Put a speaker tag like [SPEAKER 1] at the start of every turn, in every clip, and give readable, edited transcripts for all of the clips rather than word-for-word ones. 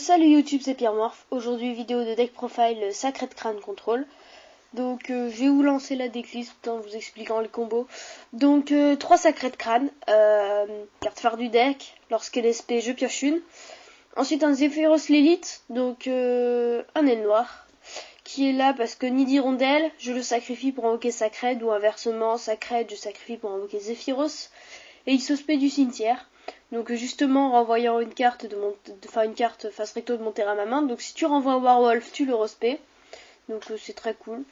[SPEAKER 1] Salut YouTube, c'est Pierre Morph. Aujourd'hui vidéo de deck profile Sacred Crown Control. Donc je vais vous lancer la decklist tout en vous expliquant le combo. Donc 3 Sacred Crown, carte phare du deck, lorsqu'elle est SP je pioche une. Ensuite un Zephyros l'élite, donc un aile noir, qui est là parce que Nid Hirondelle, je le sacrifie pour invoquer Sacred, ou inversement Sacred, je sacrifie pour invoquer Zephyros. Et il se spé du cimetière. Donc justement en renvoyant une carte une carte face recto de mon terrain à ma main. Donc si tu renvoies un Warwolf, tu le respect. Donc c'est très cool.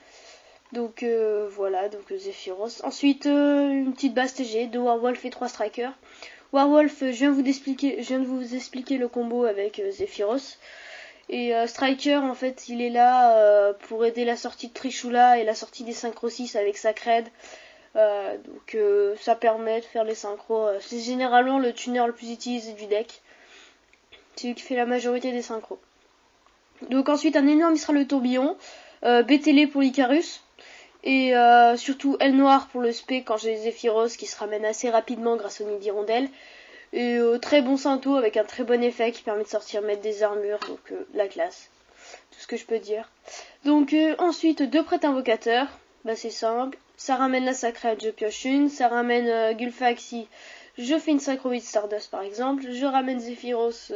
[SPEAKER 1] Donc voilà, donc Zephyros. Ensuite une petite base TG, 2 Warwolf et 3 Strikers. Warwolf, je viens de vous expliquer le combo avec Zephyros. Et Striker, en fait, il est là pour aider la sortie de Trishula et la sortie des Synchro 6 avec Sacred. Donc ça permet de faire les synchros. C'est généralement le tuner le plus utilisé du deck. C'est lui qui fait la majorité des synchros. Donc ensuite un énorme il sera le tourbillon. BTL pour l'Icarus. Et surtout aile noire pour le spé quand j'ai les Zephyros qui se ramène assez rapidement grâce au nid d'hirondelle. Et très bon Cinto avec un très bon effet qui permet de sortir mettre des armures. Donc la classe. Tout ce que je peux dire. Donc ensuite 2 prêtres invocateurs. Bah c'est simple. Ça ramène la Sacred, je pioche une. Ça ramène Gulfaxi, je fais une Synchro 8 Stardust par exemple. Je ramène Zephyros,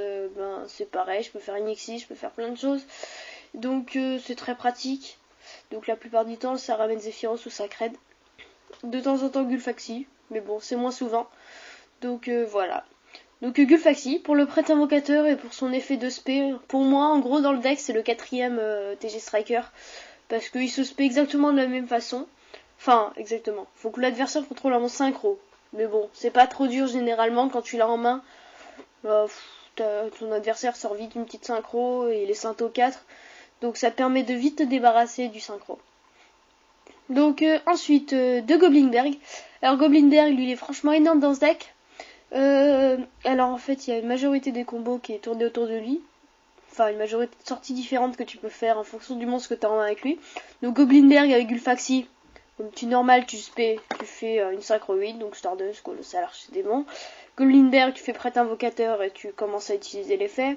[SPEAKER 1] c'est pareil, je peux faire une Xyz, je peux faire plein de choses. Donc c'est très pratique. Donc la plupart du temps ça ramène Zephyros ou Sacred. De temps en temps Gulfaxi, mais bon c'est moins souvent. Donc voilà. Donc Gulfaxi, pour le prêtre invocateur et pour son effet de spé, pour moi en gros dans le deck c'est le 4ème TG Striker. Parce qu'il se spé exactement de la même façon. Enfin, exactement. Faut que l'adversaire contrôle en synchro. Mais bon, c'est pas trop dur généralement quand tu l'as en main. Ton adversaire sort vite une petite synchro et il est Synto 4. Donc ça te permet de vite te débarrasser du synchro. Donc ensuite, de Goblinberg. Alors Goblinberg, lui, il est franchement énorme dans ce deck. Alors en fait, il y a une majorité des combos qui est tournée autour de lui. Enfin, une majorité de sorties différentes que tu peux faire en fonction du monstre que tu as en main avec lui. Donc Goblinberg avec Gulfaxi. Comme tu normal, tu spé, tu fais une Synchro 8, donc Stardust, Colossal, Archidémon. Goblinberg, tu fais prêtre invocateur et tu commences à utiliser l'effet.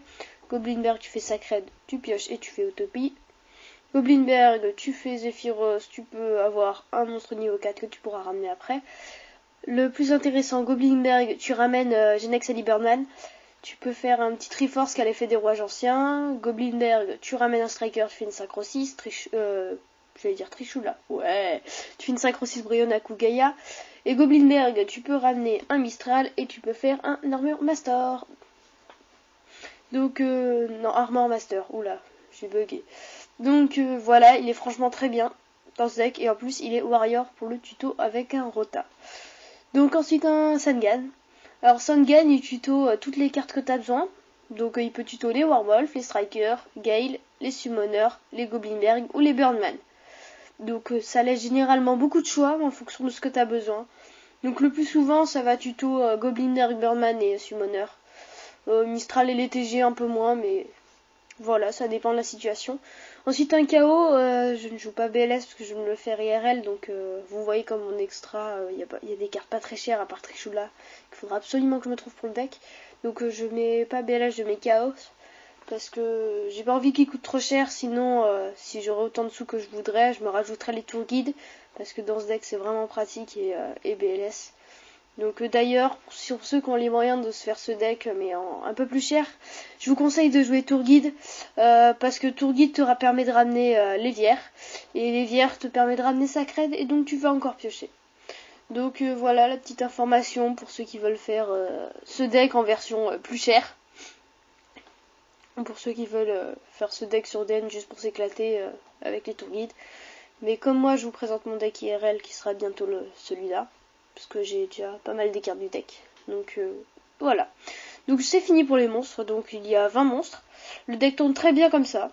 [SPEAKER 1] Goblinberg, tu fais Sacred, tu pioches et tu fais Utopie. Goblinberg, tu fais Zephyros, tu peux avoir un monstre niveau 4 que tu pourras ramener après. Le plus intéressant, Goblinberg, tu ramènes Genex et Liberman. Tu peux faire un petit Triforce qui a l'effet des rouages anciens. Goblinberg, tu ramènes un Striker, tu fais une Synchro 6. J'allais dire Trishula. Ouais. Tu fais une Synchro 6 Brionne à Kugaya. Et Goblinberg, tu peux ramener un Mistral et tu peux faire un Armor Master. Donc, non, Armor Master. Oula, j'ai bugué. Donc, voilà, il est franchement très bien dans ce deck. Et en plus, il est Warrior pour le tuto avec un Rota. Donc, ensuite, un Sangan. Alors, Sangan, il tuto toutes les cartes que tu as besoin. Donc, il peut tuto les Warwolf, les Strikers, Gale, les Summoners, les Goblinberg ou les Burnman. Donc ça laisse généralement beaucoup de choix en fonction de ce que tu as besoin. Donc le plus souvent ça va tuto Goblinberg, Birdman et Summoner. Mistral et les TG un peu moins, mais voilà, ça dépend de la situation. Ensuite un KO, je ne joue pas BLS parce que je me le fais IRL, donc vous voyez comme mon extra, il y a des cartes pas très chères à part Trishula, qu'il faudra absolument que je me trouve pour le deck. Donc je mets pas BLS, je mets KO. Parce que j'ai pas envie qu'il coûte trop cher, sinon si j'aurais autant de sous que je voudrais, je me rajouterais les tour guides, parce que dans ce deck c'est vraiment pratique et BLS. Donc d'ailleurs, sur ceux qui ont les moyens de se faire ce deck, mais un peu plus cher, je vous conseille de jouer tour guide, parce que tour guide te permet de ramener l'évière, et l'évière te permet de ramener Sacred, et donc tu vas encore piocher. Donc voilà la petite information pour ceux qui veulent faire ce deck en version plus chère. Pour ceux qui veulent faire ce deck sur Den juste pour s'éclater avec les tour guides. Mais comme moi je vous présente mon deck IRL qui sera bientôt celui-là. Parce que j'ai déjà pas mal des cartes du deck. Donc voilà. Donc c'est fini pour les monstres. Donc il y a 20 monstres. Le deck tourne très bien comme ça.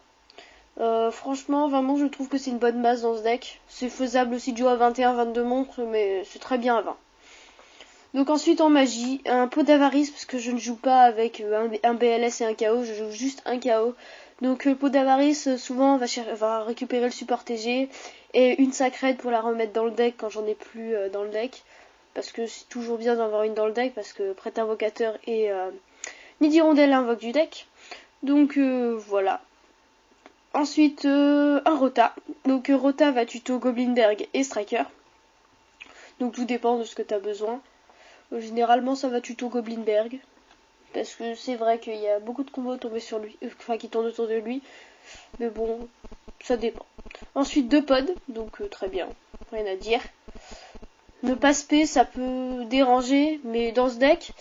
[SPEAKER 1] Franchement 20 monstres je trouve que c'est une bonne masse dans ce deck. C'est faisable aussi de jouer à 21-22 monstres. Mais c'est très bien à 20. Donc ensuite en magie, un pot d'avarice parce que je ne joue pas avec un BLS et un KO, je joue juste un KO. Donc le pot d'avarice souvent va récupérer le support TG et une Sacred pour la remettre dans le deck quand j'en ai plus dans le deck. Parce que c'est toujours bien d'en avoir une dans le deck parce que prêtre invocateur et Nid Hirondelle invoque du deck. Donc voilà. Ensuite un Rota. Donc Rota va tuto Goblinberg et Striker. Donc tout dépend de ce que tu as besoin. Généralement ça va tuto Goblinberg. Parce que c'est vrai qu'il y a beaucoup de combos tombés sur lui, qui tournent autour de lui. Mais bon, ça dépend. Ensuite 2 pods, donc très bien, rien à dire. Ne passe P, ça peut déranger, mais dans ce deck,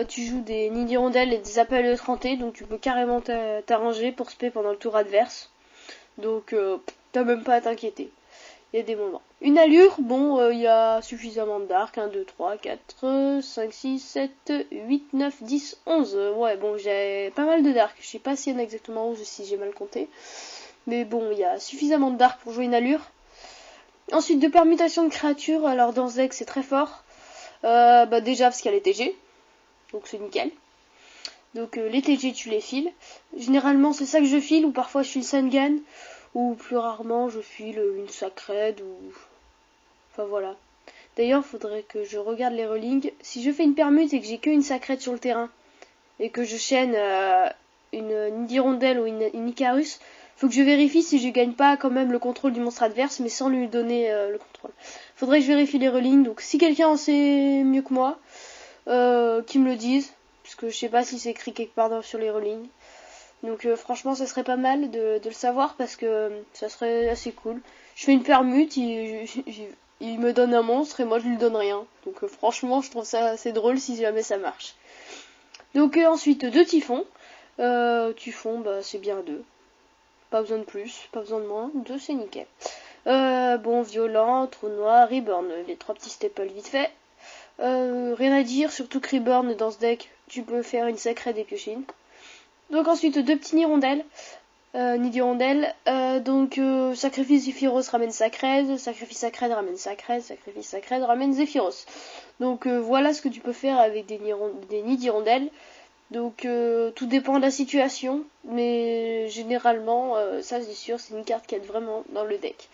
[SPEAKER 1] tu joues des nids d'hirondelles et des appels de 30, donc tu peux carrément t'arranger pour spé pendant le tour adverse. Donc t'as même pas à t'inquiéter. Il y a des moments. Une allure, bon, il y a suffisamment de dark. 1, 2, 3, 4, 5, 6, 7, 8, 9, 10, 11. Ouais, bon, j'ai pas mal de dark. Je sais pas s'il y en a exactement 11 si j'ai mal compté. Mais bon, il y a suffisamment de dark pour jouer une allure. Ensuite, 2 permutations de créatures. Alors, dans ce deck, c'est très fort. Déjà, parce qu'il y a les TG. Donc, c'est nickel. Donc, les TG, tu les files. Généralement, c'est ça que je file. Ou parfois, je file Sangan. Ou plus rarement, je file une Sacred. Enfin, voilà. D'ailleurs, faudrait que je regarde les relings. Si je fais une permute et que j'ai qu'une Sacred sur le terrain, et que je chaîne une hirondelle ou une Icarus, faut que je vérifie si je gagne pas quand même le contrôle du monstre adverse, mais sans lui donner le contrôle. Faudrait que je vérifie les relings. Donc si quelqu'un en sait mieux que moi, qu'il me le dise, parce que je sais pas si c'est écrit quelque part sur les relings. Donc franchement, ça serait pas mal de le savoir, parce que ça serait assez cool. Je fais une permute, il me donne un monstre et moi je lui donne rien. Donc franchement, je trouve ça assez drôle si jamais ça marche. Donc ensuite 2 typhons. Typhon, c'est bien 2. Pas besoin de plus, pas besoin de moins. 2 c'est nickel. Bon, violent, trou noir, reborn, les 3 petits staples vite fait. Rien à dire, surtout que reborn dans ce deck, tu peux faire une sacrée des piochines. Donc ensuite 2 petits hirondelles. Nid d'hirondelle. Donc sacrifice Zephyros ramène Sacred, sacrifice Sacred ramène Sacred, sacrifice Sacred ramène Zephyros. Donc voilà ce que tu peux faire avec des nids d'hirondelle. Donc tout dépend de la situation, mais généralement ça c'est sûr, c'est une carte qui aide vraiment dans le deck,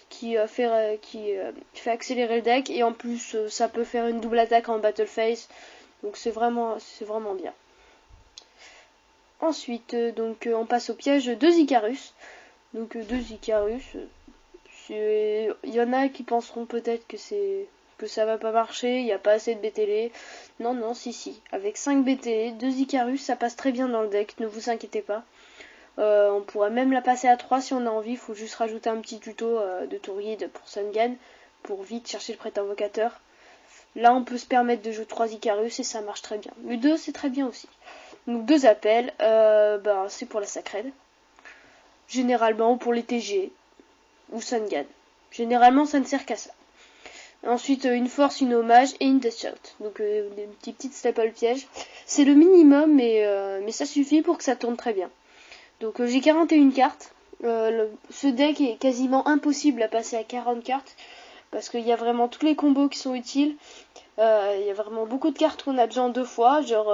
[SPEAKER 1] qui fait accélérer le deck, et en plus ça peut faire une double attaque en battle phase, donc c'est vraiment bien. Ensuite donc on passe au piège 2 Icarus. Donc 2 Icarus, il y en a qui penseront peut-être que ça va pas marcher, il n'y a pas assez de BTL. Non, si. Avec 5 BTL, 2 Icarus, ça passe très bien dans le deck, ne vous inquiétez pas. On pourrait même la passer à 3 si on a envie, il faut juste rajouter un petit tuto de Touride pour Sungan, pour vite chercher le prêt invocateur. Là, on peut se permettre de jouer 3 Icarus et ça marche très bien. Mais 2, c'est très bien aussi. Donc 2 appels, c'est pour la Sacred. Généralement pour les TG ou Sungan. Généralement, ça ne sert qu'à ça. Ensuite, une force, une hommage et une death shout. Donc, des petites staple pièges. C'est le minimum, mais ça suffit pour que ça tourne très bien. Donc, j'ai 41 cartes. Ce deck est quasiment impossible à passer à 40 cartes, parce qu'il y a vraiment tous les combos qui sont utiles. Il y a vraiment beaucoup de cartes qu'on a besoin 2 fois, genre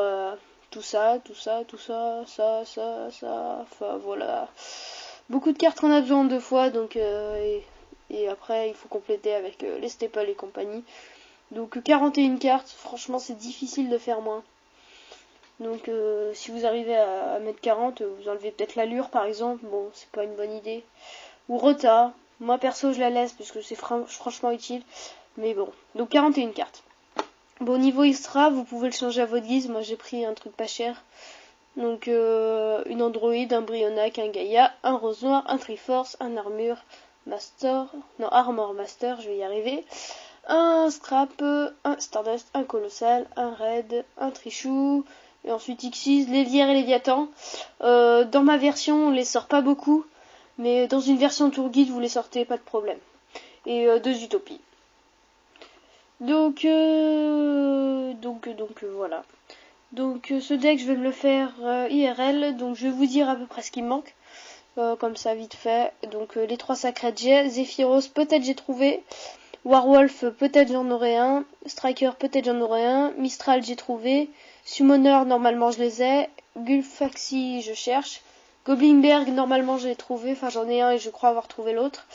[SPEAKER 1] tout ça, ça. Enfin, voilà. Beaucoup de cartes qu'on a besoin 2 fois, donc... Et après, il faut compléter avec les staples et compagnie. Donc 41 cartes, franchement, c'est difficile de faire moins. Donc si vous arrivez à mettre 40, vous enlevez peut-être l'allure par exemple. Bon, c'est pas une bonne idée. Ou Rota. Moi perso, je la laisse parce que c'est franchement utile. Mais bon, donc 41 cartes. Bon, niveau extra, vous pouvez le changer à votre guise. Moi, j'ai pris un truc pas cher. Donc une Android, un Brionac, un Gaïa, un Rose Noir, un Triforce, un Armure Armor Master, je vais y arriver. Un Scrap, un Stardust, un Colossal, un Raid, un Trichou, et ensuite Xyz, Lévière et Léviathan. Dans ma version, on les sort pas beaucoup, mais dans une version Tour Guide, vous les sortez, pas de problème. Et 2 Utopies. Donc voilà. Donc ce deck, je vais me le faire IRL, donc je vais vous dire à peu près ce qui me manque. Comme ça vite fait. Donc les 3 Sacred j'ai, Zephyros peut-être j'ai trouvé, Warwolf peut-être j'en aurai un, Striker peut-être j'en aurai un, Mistral j'ai trouvé, Summoner normalement je les ai, Gulfaxi je cherche, Goblinberg normalement j'ai trouvé, enfin j'en ai un et je crois avoir trouvé l'autre,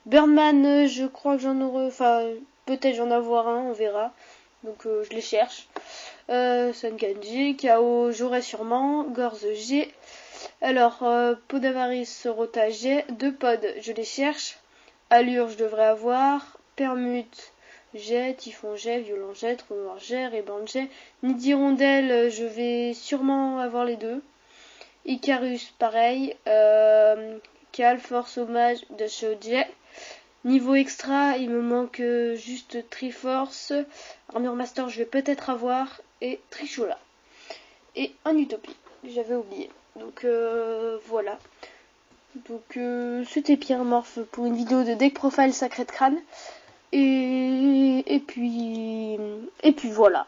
[SPEAKER 1] Burnman je crois que j'en aurai, enfin peut-être j'en avoir un, on verra, donc je les cherche. Sunganji, K.O. j'aurai sûrement, Gorze G. Alors, Pod Avarice, Rota, j'ai. 2 pods, je les cherche. Allure, je devrais avoir. Permute, j'ai. Typhon, j'ai. Violent, j'ai. Trou noir, j'ai. Rébande, j'ai. Nid-Hirondelle, je vais sûrement avoir les 2. Icarus, pareil. Cal, Force, Hommage, de chez j'ai. Niveau extra, il me manque juste Triforce. Armure Master, je vais peut-être avoir. Et Trichola. Et un Utopie, j'avais oublié. Donc voilà. Donc c'était Pierre Morph pour une vidéo de deck profile Sacred Crâne. Et puis voilà.